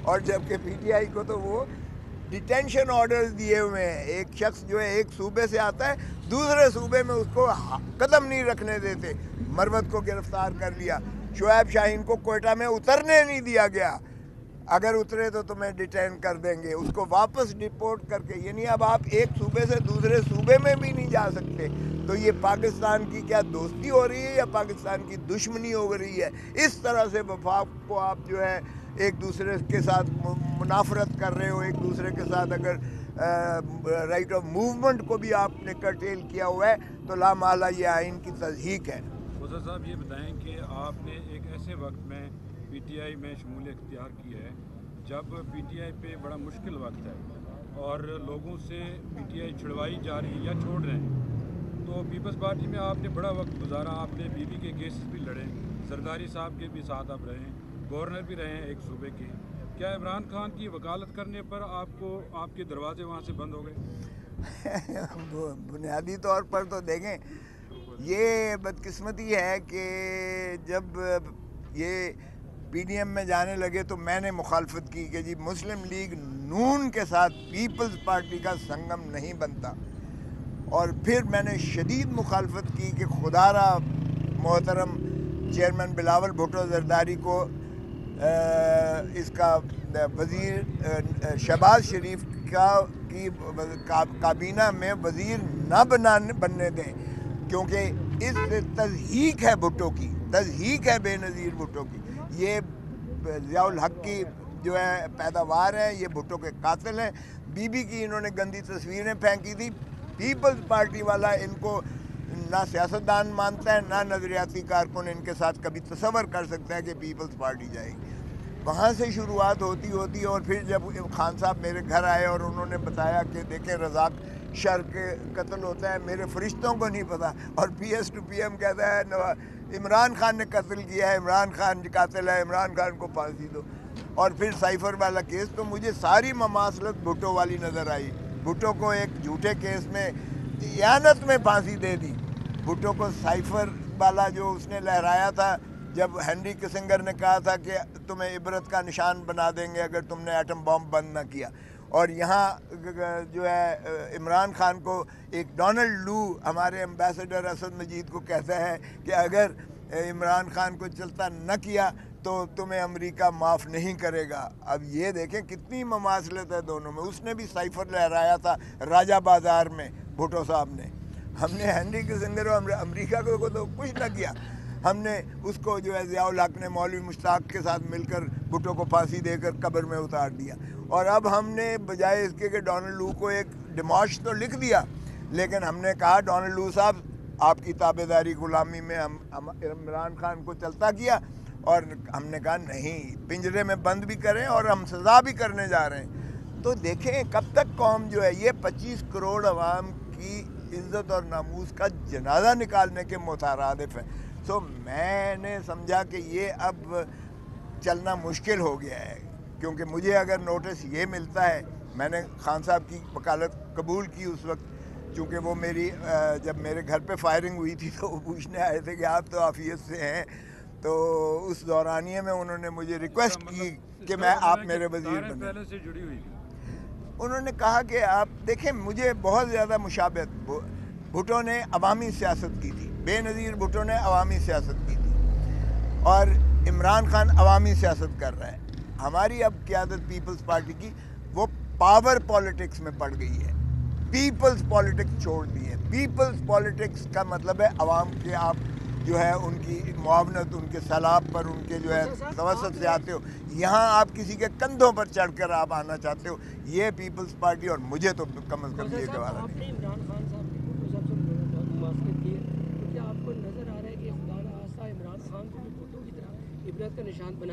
اور جبکہ P T I کو تو وہ ڈیٹینشن آرڈرز دیے ہوئے ہیں. ایک شخص جو ہے ایک صوبے سے آتا ہے دوسرے صوبے میں اس کو قدم نہیں رکھنے دیتے. مروت کو گرفتار کر لیا, شعیب شاہین کو کوئٹہ میں اترنے نہیں دیا گیا, اگر اترے تو تمہیں ڈیٹین کر دیں گے, اس کو واپس ڈپورٹ کر کے. یعنی اب آپ ایک صوبے سے دوسرے صوبے میں بھی نہیں جا سکتے. تو یہ پاکستان کی کیا دوستی ہو رہی ہے یا پاکستان کی دشمنی ہو رہی ہے؟ اس طرح سے وفاق کو آپ جو ہے ایک دوسرے کے ساتھ منافرت کر رہے ہو. ایک دوسرے کے ساتھ اگر رائٹ آف موومنٹ کو بھی آپ نے کرٹیل کیا ہوا ہے تو لا محالہ یہ آئین کی تضحیق ہے. خدا صاحب یہ بتائیں کہ آپ نے ایک ایسے وقت میں پی ٹی آئی میں شمولیت اختیار کی ہے جب پی ٹی آئی پہ بڑا مشکل وقت ہے اور لوگوں سے پی ٹی آئی چھڑوائی جا رہی ہے یا چھوڑ رہے ہیں, تو پیپلز پارٹی میں آپ نے بڑا وقت گزارا, آپ نے بی بی کے کیسز بھی لڑے, زرداری صاحب کے بھی ساتھ آپ رہے ہیں, گورنر بھی رہے ہیں ایک صوبے کے. کیا عمران خان کی وکالت کرنے پر آپ کے دروازے وہاں سے بند ہو گئے؟ بنیادی طور پر تو دیکھیں یہ بدقسمتی ہے کہ جب یہ پی ڈی ایم میں جانے لگے تو میں نے مخالفت کی کہ جی مسلم لیگ نون کے ساتھ پیپلز پارٹی کا سنگم نہیں بنتا, اور پھر میں نے شدید مخالفت کی کہ خدا را محترم چیئرمین بلاول بھٹو زرداری کو اس کا وزیر شہباز شریف کی کابینہ میں وزیر نہ بننے دیں, کیونکہ اس سے تضحیق ہے بھٹو کی, تضحیق ہے بے نظیر بھٹو کی. یہ ضیاء الحق کی جو ہے پیداوار ہے, یہ بھٹو کے قاتل ہیں. بی بی کی انہوں نے گندی تصویریں پھینکی تھی. پیپلز پارٹی والا ان کو نہ سیاستدان مانتا ہے نہ نظریاتی کارکن ان کے ساتھ کبھی تصور کر سکتا ہے کہ پیپلز پارٹی جائے گی. وہاں سے شروعات ہوتی اور پھر جب خان صاحب میرے گھر آئے اور انہوں نے بتایا کہ دیکھیں رزاق شر کے قتل ہوتا ہے, میرے فرشتوں کو نہیں پتا, اور پی ایس ٹو پی ایم کہتا ہے عمران خان نے قتل کیا ہے, عمران خان قاتل ہے, عمران خان کو پھانسی دو. اور پھر سائفر والا کیس, تو مجھے ساری مماثلت بھٹو والی نظر آئی. بھٹو کو ایک جھوٹے کیس میں اعانت میں پھانسی دے دی. بھٹو کو سائفر والا جو اس نے لہرایا تھا جب ہینری کسنگر نے کہا تھا کہ تمہیں عبرت کا نشان بنا دیں گے اگر تم نے ایٹم بم بند نہ کیا, اور یہاں جو ہے عمران خان کو ایک ڈونلڈ لو ہمارے ایمبیسڈر اسد مجید کو کہتا ہے کہ اگر عمران خان کو چلتا نہ کیا تو تمہیں امریکہ معاف نہیں کرے گا. اب یہ دیکھیں کتنی مماثلت ہے دونوں میں. اس نے بھی سائفر لہرایا تھا راجہ بازار میں بھٹو صاحب نے. ہم نے ہینری کسنگر اور امریکہ کو تو کچھ نہ کیا, ہم نے اس کو جو ہے ضیاء الحق نے مولوی مشتاق کے ساتھ مل کر بھٹو کو پھانسی دے کر قبر میں اتار دیا. اور اب ہم نے بجائے اس کے کہ ڈونلڈ لو کو ایک ڈیموش تو لکھ دیا, لیکن ہم نے کہا ڈونلڈ لو صاحب آپ کی تابع داری غلامی میں ہم عمران خان کو چلتا کیا, اور ہم نے کہا نہیں پنجرے میں بند بھی کریں اور ہم سزا بھی کرنے جا رہے ہیں. تو دیکھیں کب تک قوم جو ہے یہ 25 کروڑ عوام کی عزت اور ناموس کا جنازہ نکالنے کے مترادف ہے. سو میں نے سمجھا کہ یہ اب چلنا مشکل ہو گیا ہے, کیونکہ مجھے اگر نوٹس یہ ملتا ہے, میں نے خان صاحب کی وکالت قبول کی اس وقت, چونکہ وہ میری جب میرے گھر پہ فائرنگ ہوئی تھی تو وہ پوچھنے آئے تھے کہ آپ تو عافیت سے ہیں, تو اس دورانیے میں انہوں نے مجھے ریکویسٹ کی کہ میں آپ میرے وزیر بنیں. انہوں نے کہا کہ آپ دیکھیں مجھے بہت زیادہ مشابہت, بھٹو نے عوامی سیاست کی تھی, بے نظیر بھٹو نے عوامی سیاست کی تھی, اور عمران خان عوامی سیاست کر رہا ہے. ہماری اب قیادت پیپلز پارٹی کی وہ پاور پالیٹکس میں پڑ گئی ہے, پیپلز پالیٹکس چھوڑ دی ہے. پیپلز پالیٹکس کا مطلب ہے عوام کے آپ جو ہے ان کی معاونت, ان کے سیلاب پر ان کے جو ہے توسط سے آتے ہو, یہاں آپ کسی کے کندھوں پر چڑھ کر آپ آنا چاہتے ہو. یہ پیپلز پارٹی, اور مجھے تو کم از کم یہ گوارا آپ نے عمران خان صاحب کی بھٹو صاحب سے بہت مماثلت کی ہے, تو کیا آپ کو نظر آ رہا ہے کہ خدا نخواستہ عمران خان کو بھی بھٹو کی طرح عبرت کا نشان بنا